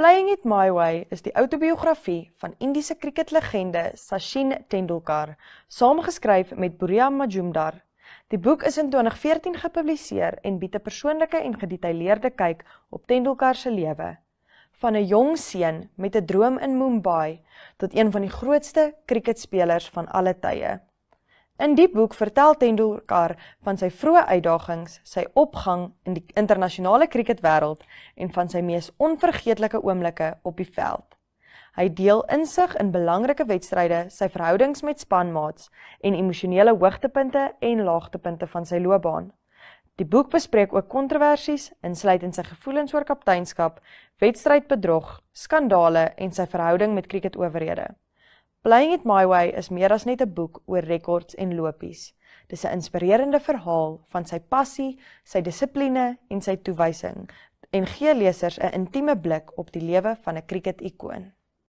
Playing It My Way is die autobiografie van Indiese cricketlegende Sachin Tendulkar, saamgeskryf met Buriya Majumdar. Die boek is in 2014 gepubliseer en bied 'n persoonlike en gedetailleerde kyk op Tendulkar se lewe. Van 'n jong seun met 'n droom in Mumbai tot een van die grootste cricketspelers van alle tye. In die boek vertel Tendulkar van sy vroeë uitdagings, sy opgang in die internasionale cricketwêreld en van sy mees onvergeetlike oomblikke op die veld. Hy deel insig in belangrike wedstryde, sy verhoudings met spanmaats en emosionele hoogtepunte en laagtepunte van sy loopbaan. Die boek bespreek ook kontroversies, insluitend sy gevoelens oor kapteinskap, wedstrydbedrog, skandale en sy verhouding met cricketowerhede. Playing It My Way is meer as net 'n boek oor rekords en lopies. Dis 'n inspirerende verhaal van sy passie, sy dissipline en sy toewysing en gee lesers 'n intieme blik op die lewe van 'n cricket-ikoon.